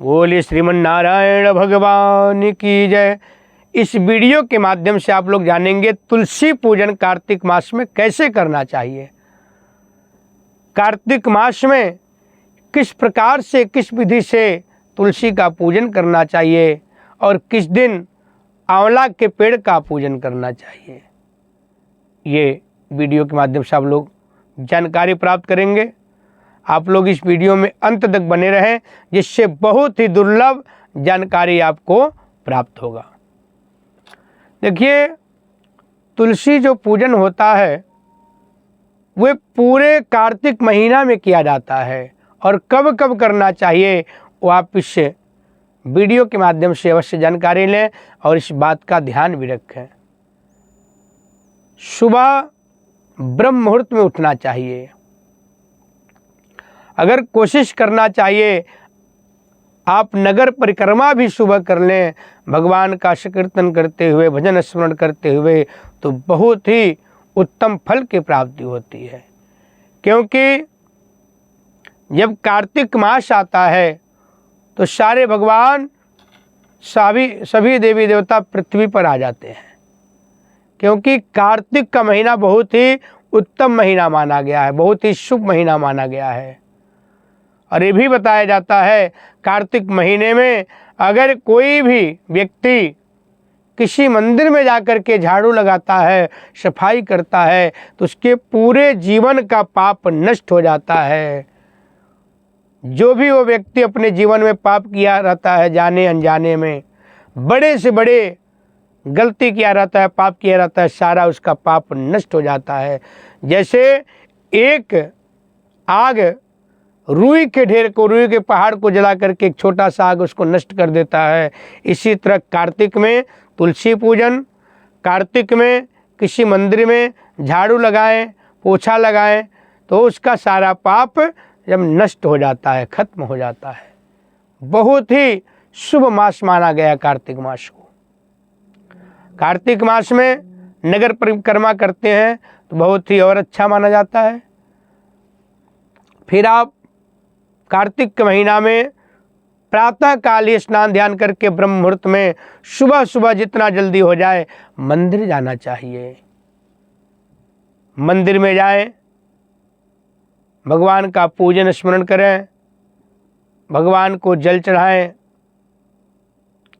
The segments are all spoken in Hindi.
बोलिए श्रीमन नारायण भगवान की जय। इस वीडियो के माध्यम से आप लोग जानेंगे तुलसी पूजन कार्तिक मास में कैसे करना चाहिए। कार्तिक मास में किस प्रकार से, किस विधि से तुलसी का पूजन करना चाहिए और किस दिन आंवला के पेड़ का पूजन करना चाहिए, ये वीडियो के माध्यम से आप लोग जानकारी प्राप्त करेंगे। आप लोग इस वीडियो में अंत तक बने रहें, जिससे बहुत ही दुर्लभ जानकारी आपको प्राप्त होगा। देखिए, तुलसी जो पूजन होता है वह पूरे कार्तिक महीना में किया जाता है और कब कब करना चाहिए वो आप इस वीडियो के माध्यम से अवश्य जानकारी लें और इस बात का ध्यान भी रखें। सुबह ब्रह्म मुहूर्त में उठना चाहिए। अगर कोशिश करना चाहिए आप नगर परिक्रमा भी सुबह कर लें, भगवान का संकीर्तन करते हुए, भजन स्मरण करते हुए, तो बहुत ही उत्तम फल की प्राप्ति होती है। क्योंकि जब कार्तिक मास आता है तो सारे भगवान सभी देवी देवता पृथ्वी पर आ जाते हैं। क्योंकि कार्तिक का महीना बहुत ही उत्तम महीना माना गया है, बहुत ही शुभ महीना माना गया है। और ये भी बताया जाता है कार्तिक महीने में अगर कोई भी व्यक्ति किसी मंदिर में जाकर के झाड़ू लगाता है, सफाई करता है, तो उसके पूरे जीवन का पाप नष्ट हो जाता है। जो भी वो व्यक्ति अपने जीवन में पाप किया रहता है, जाने अनजाने में बड़े से बड़े गलती किया रहता है, पाप किया रहता है, सारा उसका पाप नष्ट हो जाता है। जैसे एक आग रुई के ढेर को, रुई के पहाड़ को जला करके एक छोटा सा आग उसको नष्ट कर देता है, इसी तरह कार्तिक में तुलसी पूजन, कार्तिक में किसी मंदिर में झाड़ू लगाएं, पोछा लगाएं, तो उसका सारा पाप जब नष्ट हो जाता है, खत्म हो जाता है। बहुत ही शुभ मास माना गया कार्तिक मास को। कार्तिक मास में नगर परिक्रमा करते हैं तो बहुत ही और अच्छा माना जाता है। फिर आप कार्तिक के महीना में प्रातः काल स्नान ध्यान करके ब्रह्म मुहूर्त में सुबह सुबह जितना जल्दी हो जाए मंदिर जाना चाहिए। मंदिर में जाएं, भगवान का पूजन स्मरण करें, भगवान को जल चढ़ाएं,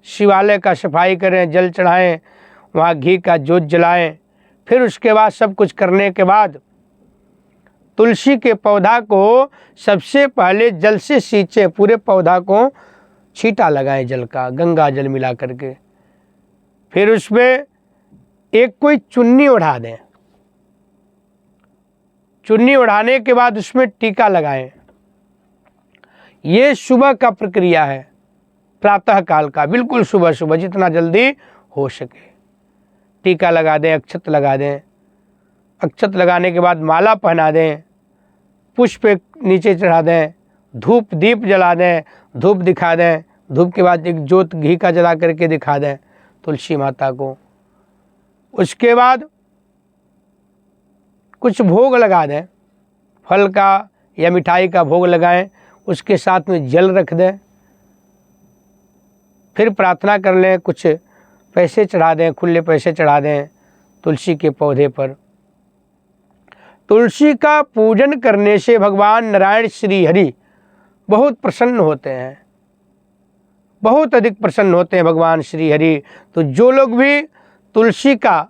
शिवालय का सफाई करें, जल चढ़ाएं, वहाँ घी का जोत जलाएं। फिर उसके बाद सब कुछ करने के बाद तुलसी के पौधा को सबसे पहले जल से सींचे, पूरे पौधा को छींटा लगाएं जल का, गंगा जल मिला करके। फिर उसमें एक कोई चुन्नी ओढ़ा दें। चुन्नी ओढ़ाने के बाद उसमें टीका लगाएं। ये सुबह का प्रक्रिया है, प्रातः काल का, बिल्कुल सुबह सुबह जितना जल्दी हो सके टीका लगा दें, अक्षत लगा दें। अक्षत लगाने के बाद माला पहना दें, पुष्प नीचे चढ़ा दें, धूप दीप जला दें, धूप दिखा दें। धूप के बाद एक जोत घी का जला करके दिखा दें तुलसी माता को। उसके बाद कुछ भोग लगा दें, फल का या मिठाई का भोग लगाएं, उसके साथ में जल रख दें। फिर प्रार्थना कर लें, कुछ पैसे चढ़ा दें, खुले पैसे चढ़ा दें तुलसी के पौधे पर। तुलसी का पूजन करने से भगवान नारायण श्री हरि बहुत प्रसन्न होते हैं, बहुत अधिक प्रसन्न होते हैं भगवान श्री हरि। तो जो लोग भी तुलसी का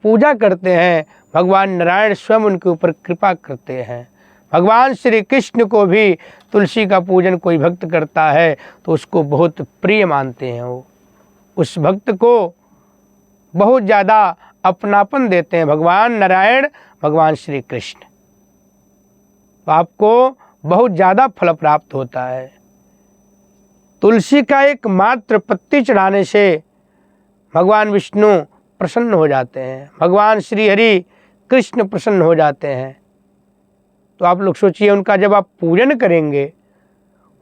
पूजा करते हैं, भगवान नारायण स्वयं उनके ऊपर कृपा करते हैं। भगवान श्री कृष्ण को भी तुलसी का पूजन कोई भक्त करता है तो उसको बहुत प्रिय मानते हैं। वो उस भक्त को बहुत ज़्यादा अपनापन देते हैं भगवान नारायण, भगवान श्री कृष्ण। तो आपको बहुत ज़्यादा फल प्राप्त होता है। तुलसी का एक मात्र पत्ती चढ़ाने से भगवान विष्णु प्रसन्न हो जाते हैं, भगवान श्री हरि कृष्ण प्रसन्न हो जाते हैं। तो आप लोग सोचिए, उनका जब आप पूजन करेंगे,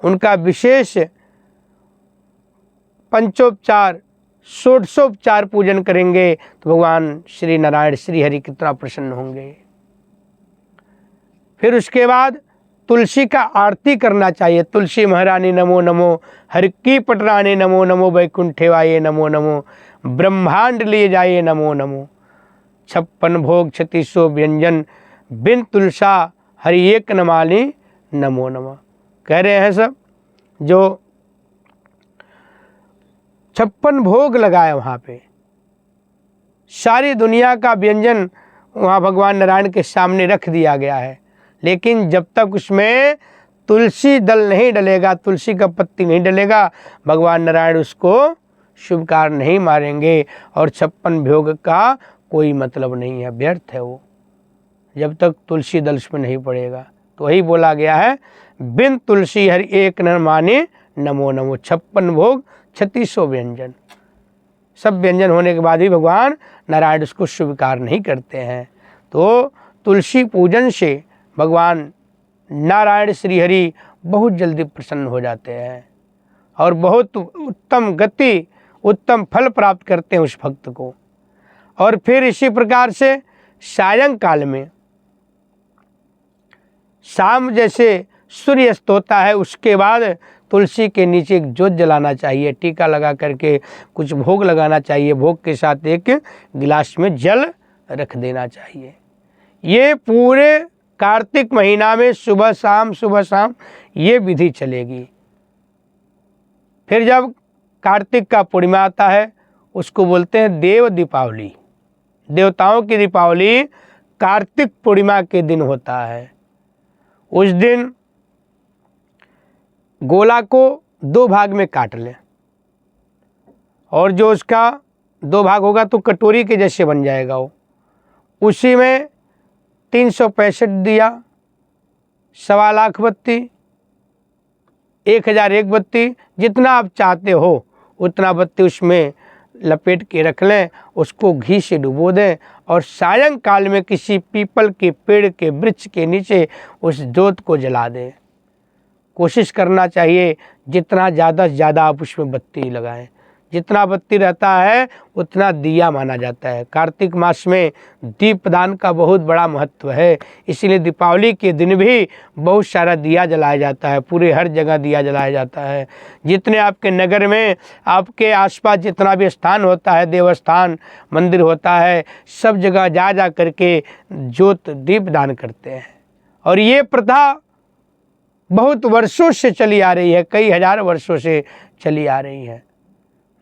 उनका विशेष पंचोपचार षोडशोपचार पूजन करेंगे, तो भगवान श्री नारायण श्री हरि कितना प्रसन्न होंगे। फिर उसके बाद तुलसी का आरती करना चाहिए। तुलसी महारानी नमो नमो, हर की पटरानी नमो नमो, वैकुंठे वाये नमो नमो, ब्रह्मांड लिए जाइए नमो नमो। 56 भोग 3600 व्यंजन, बिन तुलसा हरि एक न मानी नमो नमः। कह रहे हैं सब जो 56 भोग लगाए वहाँ पे, सारी दुनिया का व्यंजन वहाँ भगवान नारायण के सामने रख दिया गया है, लेकिन जब तक उसमें तुलसी दल नहीं डलेगा, तुलसी का पत्ती नहीं डलेगा, भगवान नारायण उसको शुभकार नहीं मारेंगे और 56 भोग का कोई मतलब नहीं है, व्यर्थ है वो, जब तक तुलसी दल उसमें नहीं पड़ेगा। तो वही बोला गया है, बिन तुलसी हरि एक न माने नमो नमो। 56 भोग 3600 व्यंजन, सब व्यंजन होने के बाद भी भगवान नारायण उसको स्वीकार नहीं करते हैं। तो तुलसी पूजन से भगवान नारायण श्री हरि बहुत जल्दी प्रसन्न हो जाते हैं और बहुत उत्तम गति, उत्तम फल प्राप्त करते हैं उस भक्त को। और फिर इसी प्रकार से सायंकाल में, शाम जैसे सूर्य अस्त होता है, उसके बाद तुलसी के नीचे एक ज्योत जलाना चाहिए, टीका लगा करके कुछ भोग लगाना चाहिए, भोग के साथ एक गिलास में जल रख देना चाहिए। ये पूरे कार्तिक महीना में सुबह शाम ये विधि चलेगी। फिर जब कार्तिक का पूर्णिमा आता है, उसको बोलते हैं देव दीपावली। देवताओं की दीपावली कार्तिक पूर्णिमा के दिन होता है। उस दिन गोला को 2 भाग में काट लें और जो उसका 2 भाग होगा तो कटोरी के जैसे बन जाएगा वो, उसी में 365 दिया, 1.25 लाख बत्ती, 1001 बत्ती, जितना आप चाहते हो उतना बत्ती उसमें लपेट के रख लें, उसको घी से डुबो दें और सायंकाल में किसी पीपल के पेड़ के वृक्ष के नीचे उस जोत को जला दें। कोशिश करना चाहिए जितना ज़्यादा से ज़्यादा आप उसमें बत्ती लगाएं, जितना बत्ती रहता है उतना दिया माना जाता है। कार्तिक मास में दीपदान का बहुत बड़ा महत्व है, इसलिए दीपावली के दिन भी बहुत सारा दिया जलाया जाता है, पूरे हर जगह दिया जलाया जाता है। जितने आपके नगर में, आपके आसपास जितना भी स्थान होता है, देवस्थान मंदिर होता है, सब जगह जा करके ज्योत दीपदान करते हैं। और ये प्रथा बहुत वर्षों से चली आ रही है, कई हजार वर्षों से चली आ रही है।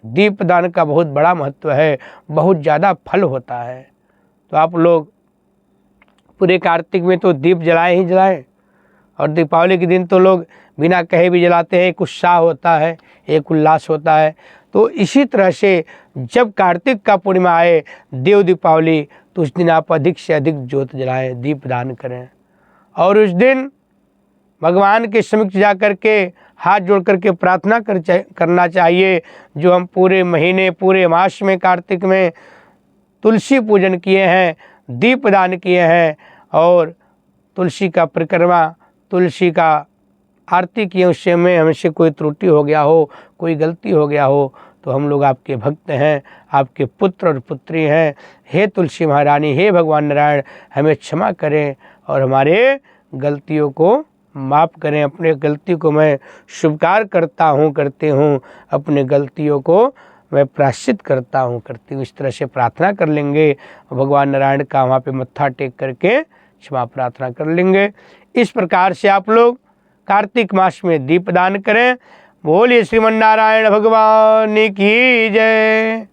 दीपदान का बहुत बड़ा महत्व है, बहुत ज़्यादा फल होता है। तो आप लोग पूरे कार्तिक में तो दीप जलाएं ही जलाएं, और दीपावली के दिन तो लोग बिना कहे भी जलाते हैं, एक उत्साह होता है, एक उल्लास होता है। तो इसी तरह से जब कार्तिक का पूर्णिमा आए, देव दीपावली, तो उस दिन आप अधिक से अधिक ज्योत जलाएं, दीपदान करें। और उस दिन भगवान के समक्ष जा कर के हाथ जोड़ करके प्रार्थना करना चाहिए, जो हम पूरे महीने, पूरे मास में, कार्तिक में तुलसी पूजन किए हैं, दीपदान किए हैं और तुलसी का परिक्रमा, तुलसी का आरती किए, उससे में हमसे कोई त्रुटि हो गया हो, कोई गलती हो गया हो, तो हम लोग आपके भक्त हैं, आपके पुत्र और पुत्री हैं। हे तुलसी महारानी, हे भगवान नारायण, हमें क्षमा करें और हमारे गलतियों को माफ़ करें। अपने गलती को मैं स्वीकार करता हूँ, करती हूँ, अपने गलतियों को मैं प्रायश्चित करता हूँ, करती हूँ। इस तरह से प्रार्थना कर लेंगे, भगवान नारायण का वहाँ पे मत्था टेक करके क्षमा प्रार्थना कर लेंगे। इस प्रकार से आप लोग कार्तिक मास में दीपदान करें। बोलिए श्रीमन नारायण भगवान की जय।